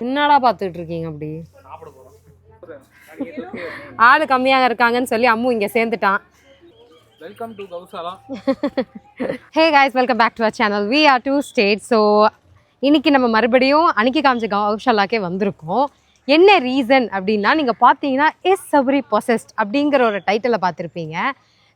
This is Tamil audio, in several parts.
என்னடா பார்த்துட்டு இருக்கீங்க அப்படி? ஆளு கம்மியாக இருக்காங்கன்னு சொல்லி அம்மு இங்கே சேர்ந்துட்டான். Welcome to Kausala. Hey guys, welcome back to our channel. We are to state. So இன்னைக்கு நம்ம மறுபடியும் அன்னைக்கு காமிச்ச கௌசாலாக்கே வந்திருக்கோம். என்ன ரீசன் அப்படின்னா, நீங்கள் பார்த்தீங்கன்னா இஸ் சபரி பொசஸ்ட் அப்படிங்கிற ஒரு டைட்டிலை பார்த்துருப்பீங்க.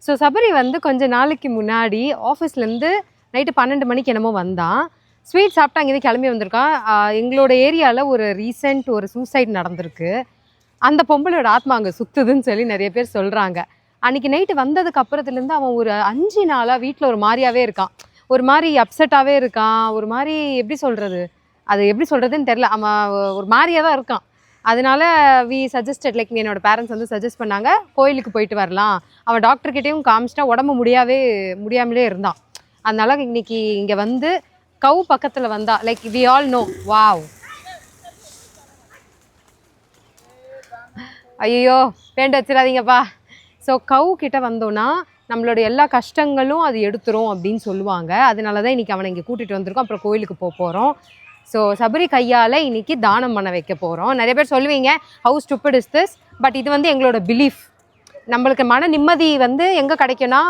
ஸோ சபரி வந்து கொஞ்ச நாளைக்கு முன்னாடி ஆஃபீஸ்லேருந்து நைட்டு 12 மணிக்கு என்னமோ வந்தான். ஸ்வீட் சாப்பிட்டு அங்கேருந்து கிளம்பி வந்திருக்கான். எங்களோட ஏரியாவில் ஒரு ரீசெண்ட் ஒரு சூசைட் நடந்திருக்கு. அந்த பொம்பளோட ஆத்மா அங்கே சுற்றுதுன்னு சொல்லி நிறைய பேர் சொல்கிறாங்க. அன்றைக்கி நைட்டு வந்ததுக்கு அப்புறத்துலேருந்து அவன் ஒரு 5 நாளாக வீட்டில் ஒரு மாதிரியாகவே இருக்கான். ஒரு மாதிரி அப்செட்டாகவே இருக்கான். ஒரு மாதிரி எப்படி சொல்கிறதுன்னு தெரில. அவன் ஒரு மாதிரியாக தான் இருக்கான். அதனால வி சஜஸ்டட், லைக் என்னோடய பேரண்ட்ஸ் வந்து சஜஸ்ட் பண்ணாங்க, கோயிலுக்கு போயிட்டு வரலாம். அவன் டாக்டர்கிட்டையும் காமிச்சிட்டா உடம்பு முடியாமலே இருந்தான். அதனால இன்னைக்கு இங்கே வந்து கவு பக்கத்தில் வந்தா, like we all know. Wow, ஐயோ பேண்ட் வச்சிடாதீங்கப்பா. ஸோ கவு கிட்ட வந்தோன்னா நம்மளோட எல்லா கஷ்டங்களும் அது எடுத்துரும் அப்படின்னு சொல்லுவாங்க. அதனால தான் இன்றைக்கி அவனை இங்கே கூட்டிகிட்டு வந்திருக்கோம். அப்புறம் கோயிலுக்கு போகிறோம். ஸோ சபரி கையால் இன்றைக்கி தானம் பண்ண வைக்க போகிறோம். நிறைய பேர் சொல்லுவீங்க how stupid is this, but இது வந்து எங்களோட பிலீஃப். நம்மளுக்கு மன நிம்மதி வந்து எங்கே கிடைக்கும்னா,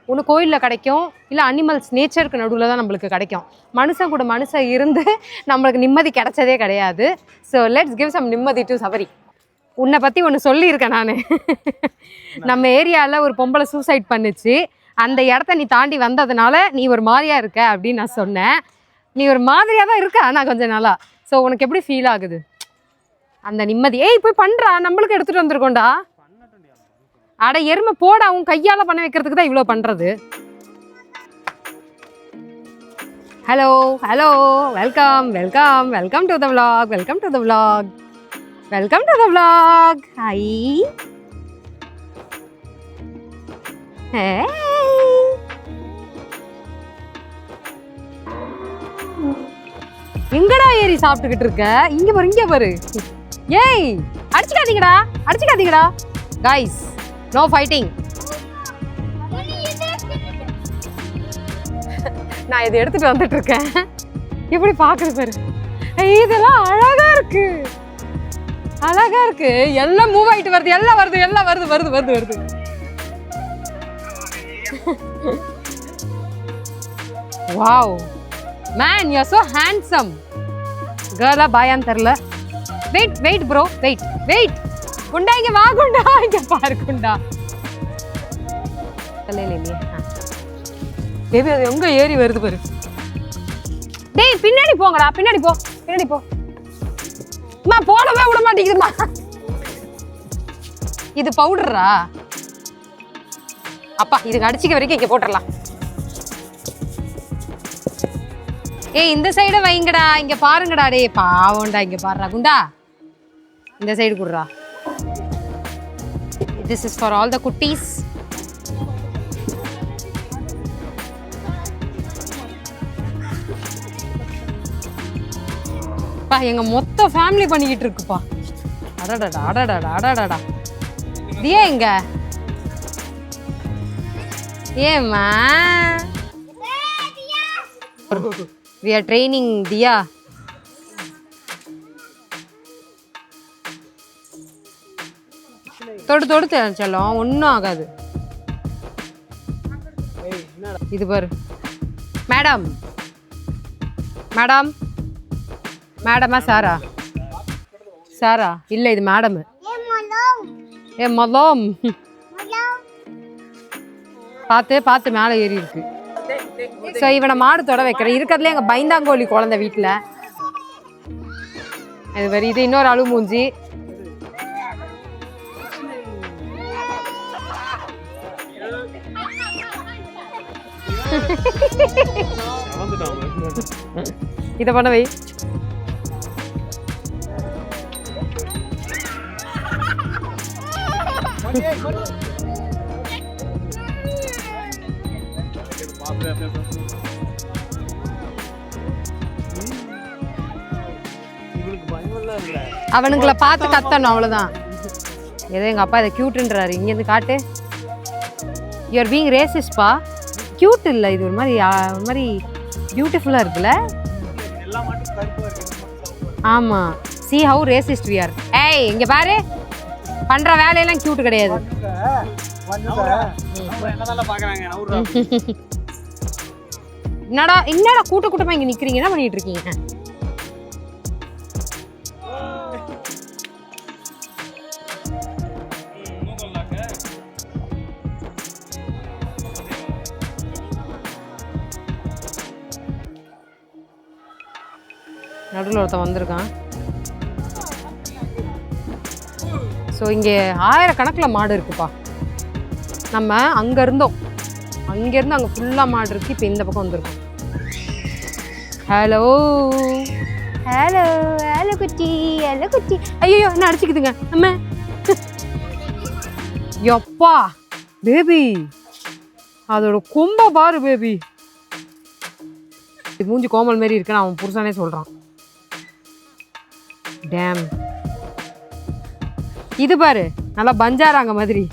ஒன்று கோயிலில் கிடைக்கும், இல்லை அனிமல்ஸ் நேச்சருக்கு நடுவில் தான் நம்மளுக்கு கிடைக்கும். மனுஷன் கூட மனுஷன் இருந்து நம்மளுக்கு நிம்மதி கிடைச்சதே கிடையாது. ஸோ லெட்ஸ் கிவ் சம் நிம்மதி டு சபரி. உன்னை பற்றி ஒன்று சொல்லியிருக்கேன் நான். நம்ம ஏரியாவில் ஒரு பொம்பளை சூசைட் பண்ணிச்சு. அந்த இடத்த நீ தாண்டி வந்ததுனால நீ ஒரு மாதிரியாக இருக்க அப்படின்னு நான் சொன்னேன். நீ ஒரு மாதிரியாக தான் இருக்க ஆனால் கொஞ்சம் நாளா. ஸோ உனக்கு எப்படி ஃபீல் ஆகுது அந்த நிம்மதி? ஏய் போய் பண்ணுறா, நம்மளுக்கு எடுத்துகிட்டு வந்திருக்கோண்டா. அட எருமை போடா, உன் கையால் பண்ண வைக்கிறதுக்கு தான் இவ்வளோ பண்ணுறது. Hello hello, welcome welcome welcome to the vlog. Welcome to the vlog. Welcome to the vlog. High, எங்கடா ஏறி சாப்பிட்டுக்கிட்டு இருக்க? இங்க பாரு. ஏய் அடிச்சுக்காதீங்கடா கைஸ், நோ ஃபைட்டிங். நான் இதை எடுத்துட்டு வந்துட்டு இருக்கேன். இப்படி பாக்குறது பாரு. இதெல்லாம் அழகா இருக்கு. எல்லாம் மூவ் ஆயிட்டு வருது. எல்லாம் வருது. Wow man, you are so handsome. கேர்ளா பாயான்னு தெரியல. Wait bro, wait. குண்டா இங்க வா. குண்டா இங்க பாரு. குண்டா பேபி, அது எங்க ஏறி வருது பாரு. டேய் பின்னாடி போங்கடா, பின்னாடி போ. அம்மா போடவே விட மாட்டேங்குதுமா. இது பவுடரா? அப்பா இதுக்கு அடிச்சுக்க வரைக்கும் இங்க போட்டுடலாம். ஏய் இந்த சைடு வைங்கடா, இங்க பாருங்கடா. டே பாவம்டா, இங்க பாருடா. குண்டா இந்த சைடு குடுறா. This is for all the குட்டீஸ். பா எங்க மொத்த ஃபேமிலி பண்ணிக்கிட்டு இருக்குப்பா. அடடடா. தியா எங்க? ஏம்மா we are training தியா. தொடு செல்லம், ஒன்றும் ஆகாது. இது பாரு. மேடமா சாரா இல்லை, இது மேடம். ஏ மலம் பார்த்து மேலே ஏறி இருக்கு. ஸோ இவனை மாடு தொட வைக்கிறேன். இருக்கிறதுல எங்கள் பைந்தாங்கோலி குழந்தை வீட்டில். இது மாதிரி இது இன்னொரு அழு மூஞ்சி. இதை பண்ண வை. அவனுங்களை பார்த்து கத்தணும், அவ்வளவுதான். ஏதோ எங்க அப்பா இதை கியூட்ன்றாரு. இங்கேருந்து காட்டு. You are being ரேசிஸ்ட்பா. கியூட் இல்லை, இது ஒரு மாதிரி பியூட்டிஃபுல்லாக இருக்குல்ல. ஆமாம் see how racist we are. ஏய் இங்க பாரு, பண்ற வேலையெல்லாம் கியூட் கிடையாது. என்னடா கூட்டமா இங்க நிக்கிறீங்க, என்ன பண்ணிட்டு இருக்கீங்க? நடுவில் ஒருத்தன் வந்திருக்கான். ஸோ இங்கே ஆயிரக்கணக்கில் மாடு இருக்குப்பா. நம்ம அங்கேருந்து அங்கே ஃபுல்லாக மாடு இருக்குது. இப்போ இந்த பக்கம் வந்திருக்கோம். ஹலோ ஹலோ ஹலோ குட்டி, ஹலோ குட்டி. ஐயோ என்ன அடிச்சுக்குதுங்க நம்ம. எப்பா பேபி, அதோட கொம்ப பாரு பேபி. மூஞ்சி கோமல் மாரி இருக்குன்னு அவன் புருஷனே சொல்கிறான். டேம், இது பாரு நல்லா பஞ்சாராங்க மாதிரி.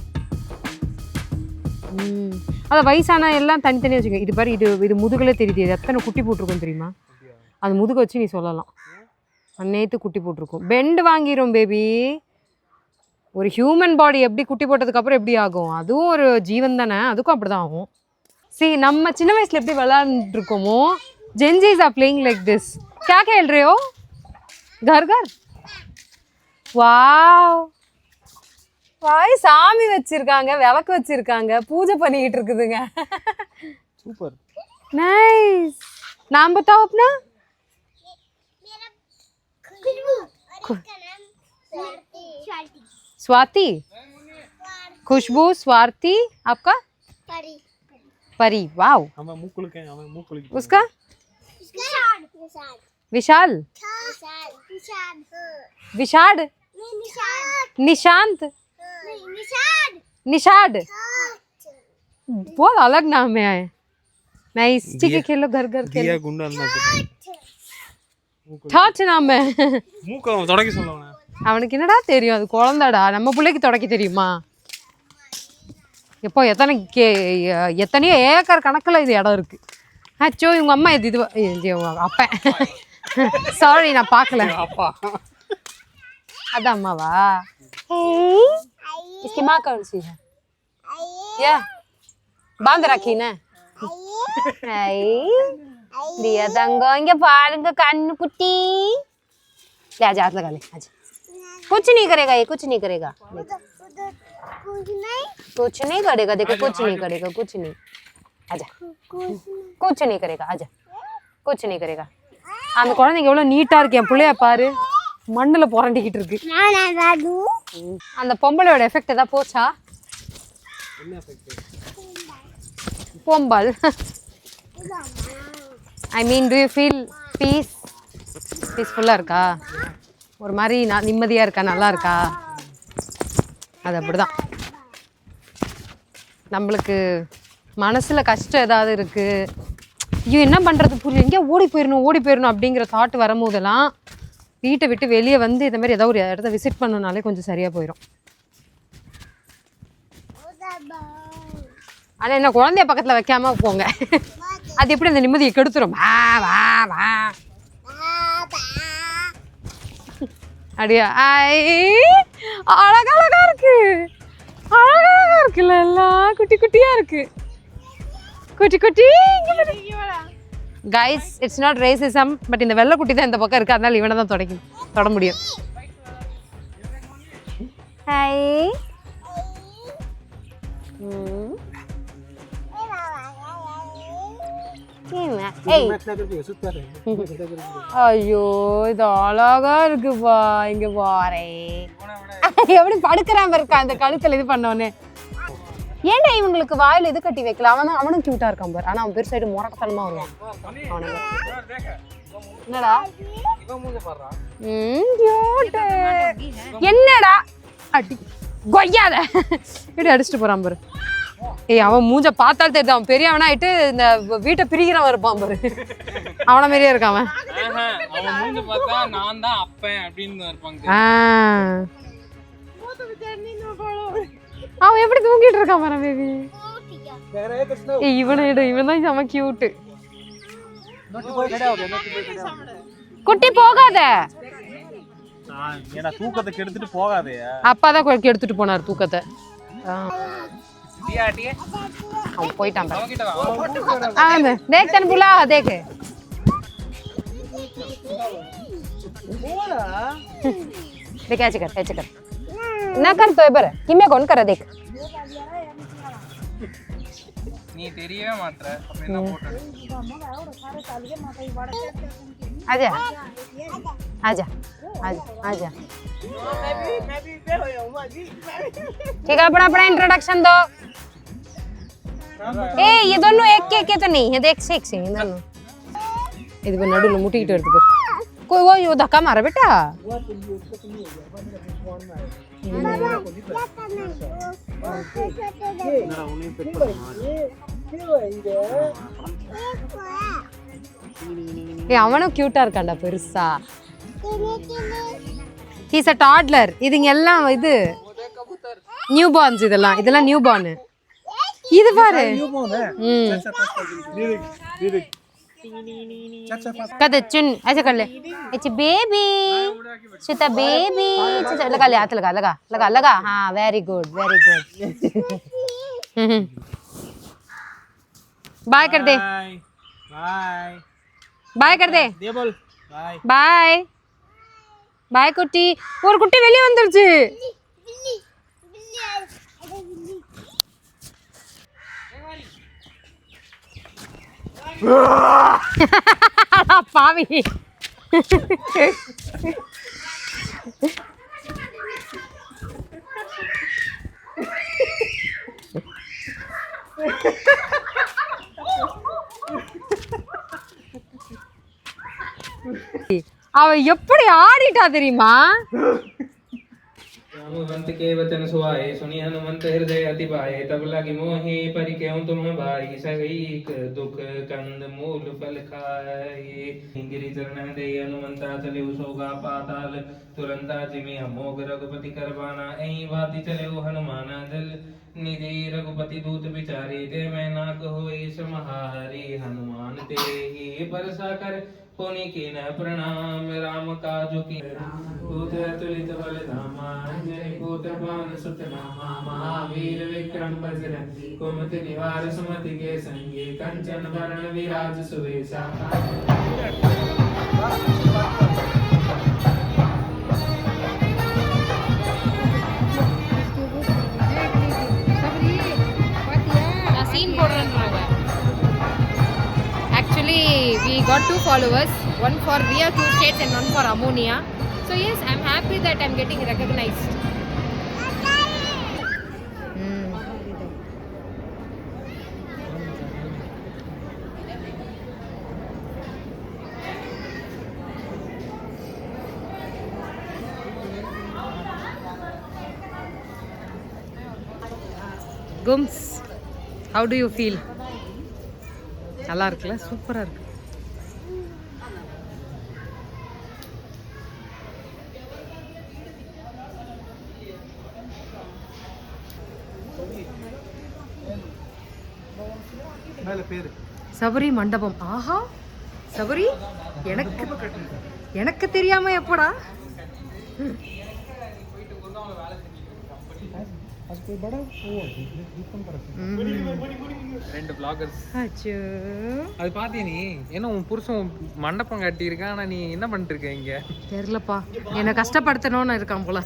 அதை வயசான எல்லாம் தனித்தனியாக வச்சுக்க. இது பாரு, இது முதுகுலே தெரியுது. இது எத்தனை குட்டி போட்டிருக்கும் தெரியுமா? அந்த முதுகு வச்சு நீ சொல்லலாம். நேற்று குட்டி போட்டிருக்கும். பெண்டு வாங்கிரும் பேபி. ஒரு ஹியூமன் பாடி எப்படி குட்டி போட்டதுக்கப்புறம் எப்படி ஆகும்? அதுவும் ஒரு ஜீவன் தானே, அதுக்கும் அப்படி தான் ஆகும். சரி, நம்ம சின்ன வயசில் எப்படி விளையாண்டுட்டு இருக்கோமோ, ஜென்ஜிஸ் ஆர் பிளேயிங் லைக் திஸ். क्या खेल रहे हो? घर घर? வாவ், வாய் சாமி வச்சிருக்காங்க, விளக்கு வச்சிருக்காங்க, பூஜை பண்ணிக்கிட்டு இருக்குதுங்க. Super, nice. नाम बताओ अपना. स्वाति, खुशबू, स्वाति. आपका? परी. वाव. उसका? विशाल, विशाड, निशांत, निशाद. बहुत अलग नाम है. नाइस. ठीक है, खेलो, घर घर खेलो. டாட் நாம தொடக்கி சொல்லுவாங்க. அவனுக்கு என்னடா தெரியும், அது குழந்தாடா. நம்ம பிள்ளைக்கு தொடக்கி தெரியுமா? எப்போ எத்தனையோ ஏக்கர் கணக்கில் இது இடம் இருக்கு. அச்சோ, இவங்க அம்மா இது அப்பா. சாரி, நான் பார்க்கல. அப்பா அதான் அம்மாவா? इसकी माँ कौन सी है? या बांध रखी ना? दिया तंगो, इनके पालंग कान कुट्टी. ले आजा, हाथ लगा ले, आजा. कुछ नहीं करेगा ये, कुछ नहीं करेगा. कुछ नहीं करेगा, देखो कुछ नहीं करेगा, कुछ नहीं. आजा, कुछ नहीं करेगा, आजा, कुछ नहीं करेगा. அந்த குழந்தைங்க எவ்வளோ நீட்டாக இருக்கு. என் பிள்ளைய பாரு, மண்ணில் புரண்டிக்கிட்டு இருக்கு. அந்த பொம்பளையோட எஃபெக்ட் ஏதாவது போச்சா? பொம்பல். ஐ மீன், டு யூ ஃபீல் பீஸ்ஃபுல்லாக இருக்கா? ஒரு மாதிரி நிம்மதியாக இருக்கா? நல்லா இருக்கா? அது அப்படி தான். நம்மளுக்கு மனசில் கஷ்டம் ஏதாவது இருக்குது, ஐயோ என்ன பண்ணுறது புரியல, எங்கேயா ஓடி போயிடணும் அப்படிங்கிற தாட் வரும்போதெல்லாம் வீட்டை விட்டு வெளியே வந்து இந்த மாதிரி ஏதாவது ஒரு இடத்த விசிட் பண்ணனாலே கொஞ்சம் சரியாக போயிடும். ஆனால் என்ன, குழந்தைய பக்கத்தில் வைக்காம போங்க. அது எப்படி அந்த நிம்மதியை கெடுத்துரும். வா வா வா அப்படியா? அழகழகா இருக்குல்ல, எல்லாம் குட்டி குட்டியா இருக்கு. குட்டி குட்டி. Guys, it's not racism, but இந்த வெள்ளை குட்டி தான் இந்த பக்கம் இருக்கு, அதனால இவனை தான் தொட முடியும். ஹாய். ஐயோ, இது அழகா இருக்குப்பா. இங்க பாரேன் எப்படி படுக்கிறாம இருக்கா அந்த கழுத்துல. இது பண்ணோன்னு ஏன்டா இவங்களுக்கு வாயில இது கட்டி வைக்கல? அவனும் கியூட்டா இருக்கான் பாரு. ஆனா அவன் பெரு சைடு முறக்கத்தனமா வருவான். அவனுக்கு என்னடா என்னடா அடி கொய்யாத இப்படி அடிச்சுட்டு போறான் பாரு. ஏய், அவன் மூஞ்ச பார்த்தாலும் தெரியுது அவன் பெரியவனா ஆயிட்டு இந்த வீட்டை பிரிக்கிறவன் இருப்பான் பாரு. அவன மாதிரியே இருக்கான் அவன். அவன் எப்படி தூங்கிட்டு இருக்கான் பாரு பேபி. இவன் தான் செம கியூட். குட்டி போகாத. ஏன்னா தூக்கத்தை கெடுத்துட்டு போகாதே. அப்பா தான் எடுத்துட்டு போனார் தூக்கத்தை. அவன் போயிட்டான். தேக் தன் புலா தேக். देख ऐसे कर ना कर तो इबर कि मैं कौन कर देख நீ தெரியவே மாட்டற அப்ப என்ன போட்டு आजा आजा आजा ठीक है अपना इंट्रोडक्शन दो ए ये दोनों एक के तो नहीं है देख से ये दोनों இது போய் நடுவுல முட்டிக்கிட்டு வருது பாரு. कोई वो धक्का मारा बेटा. ஏய் அவனும் கியூட்டா இருக்கான்டா பெருசா. He's a toddler. இதுங்க எல்லாம் இது நியூ பார்ன்ஸ் இதெல்லாம் நியூ பார்ன். இது பாரு. कदे चुन ऐसे कर ले अच्छा बेबी सीता बेबी लगा ले हाथ लगा हाँ वेरी गुड बाय कर दे बाय कर दे बोल बाय बाय बाय कुट्टी और कुट्टी வெளிய வந்துருச்சு பாவி அவ எப்படி ஆடிட்டா தெரியுமா हनुमंत के वचन सुहाए सुनी हनुमंत हृदय अति भाए तब लगी मोहि परि क्यों तुम भाई सही दुख कंद मूल फल खाए गिरि चरण दे हनुमंता चले सोगा पाताल तुरंता जिमि अमोघ रघुपति करवाना ऐ वाति चले हनुमान दल निधि रघुपति दूत विचारे दे मैं नाक होई समहारी हनुमान ते ही बरसा कर पुनि कीन प्रणाम राम काजु की दूत तुलित बल धामा अंजनी पुत्र पवन सुत नामा महावीर विक्रम बजरंगी कुमति निवार सुमति के संगी कंचन वरण विराज सुवेशा Actually, we got 2 followers, one for We Are Two States and one for Ammonia. So yes, I'm happy that I'm getting recognized. Gums, how do you feel? நல்லா இருக்குல்ல சூப்பரா இருக்கு மேல பேரு சபரி மண்டபம் ஆஹா சபரி எனக்கு தெரியாம எப்படா ரெண்டு vloggers அச்சோ அது பாத்தியா நீ என்ன உன் புருஷன் மண்டபம் கட்டி இருக்கான் ஆனா நீ என்ன பண்ணிட்டு இருக்க இங்க தெரியலப்பா என்ன கஷ்டப்படுத்தணும்னு இருக்கான் போல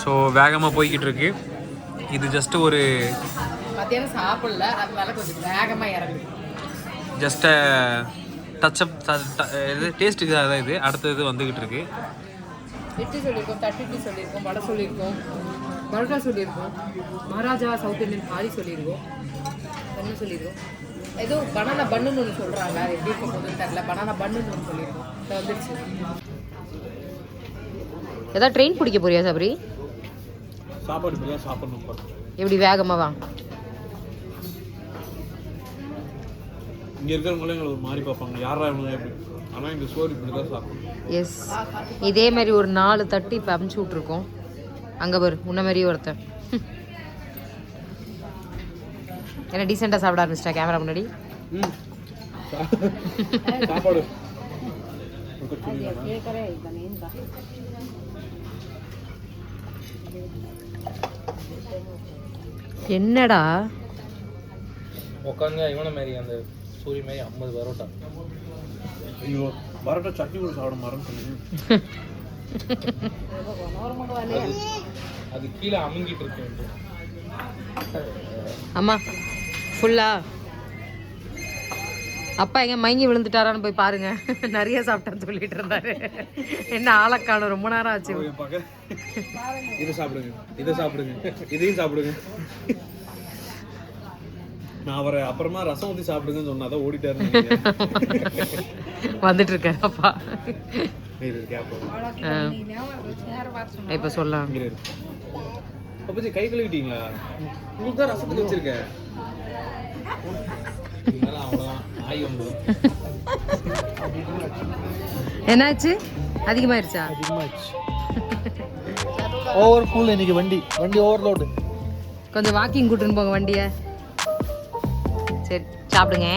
ஸோ வேகமாக போய்கிட்டு இருக்கு இது ஜஸ்ட் ஒரு மத்தியானம் சாப்பிடல அதனால கொஞ்சம் வேகமா இறங்கு ஜஸ்ட் டச்சப் இது டேஸ்ட்டுக்கு அதான் இது அடுத்தது வந்துக்கிட்டு இருக்கு இட்லி சொல்லியிருக்கோம் தட்டு இட்லி சொல்லியிருக்கோம் வடை சொல்லியிருக்கோம் பரோட்டா சொல்லியிருக்கோம் மகாராஜா சவுத் இந்தியன் தாலி சொல்லியிருக்கோம் என்ன சொல்லியிருக்கோம் ஏதோ பனானா பன்னுன்னு ஒன்று சொல்கிறாங்க அது எப்படி இருக்க போகுதுன்னு தெரில பனானா பன்னுன்னு ஒன்று சொல்லியிருக்கோம் அது வந்துருச்சு ஏதாவது ட்ரெயின் பிடிக்க போறியா சபரி சாப்பாடு இப்படி தான் சாப்பிடணும் எப்படி வேகமாக வா இங்கே இருக்கிறவங்களே எங்களை ஒரு மாதிரி பார்ப்பாங்க யாரா இவங்க எப்படி ஆனால் இந்த சோறு இப்படி தான் சாப்பிடணும் எஸ் இதே மாதிரி ஒரு 4 தட்டு இப்போ அமுச்சு விட்ருக்கோம் அங்கே பாரு முன்ன மாதிரி ஒருத்தன் என்ன டீசெண்டாக சாப்பிட ஆரம்பிச்சிட்டா கேமரா முன்னாடி சாப்பாடு என்னடா உட்காந்து இவனை மாதிரி அந்த சூரிய மாதிரி 50 பரோட்டா. ஐயோ பரோட்டா சட்னி கூட சாப்பிட மறந்து அது கீழே அமுங்கிட்டு இருக்கு. அம்மா ஃபுல்லா அப்பா எங்க மயங்கி விழுந்துட்டாரான்னு போய் பாருங்க. நிறைய சாப்பிட்டான்னு சொல்லிட்டு இருந்தாரு. என்ன ஆளக்கான ரொம்ப நேரம் ஆச்சு. இதை சாப்பிடுங்க, இதை சாப்பிடுங்க, இதையும் சாப்பிடுங்க. நான் அவரை அப்புறமா ரசம் ஊற்றி சாப்பிடுங்கன்னு சொன்னாதான் ஓடிட்டாரு. வந்துட்டு இருக்காரு அப்பா. இப்ப சொல்லலாம். அப்பச்சி கை கழுவிட்டீங்களா? உங்களுக்கு தான் ரசத்துக்கு வச்சிருக்கேன். அவ்வளோதான் ஆய் வந்துடும். என்னாச்சு? அதிகமாயிருச்சா? ஓவர் கூல் இன்னைக்கு வண்டி ஓவர்லோடு. கொஞ்சம் வாக்கிங் கூட்டுன்னு போங்க வண்டியை. சரி சாப்பிடுங்க.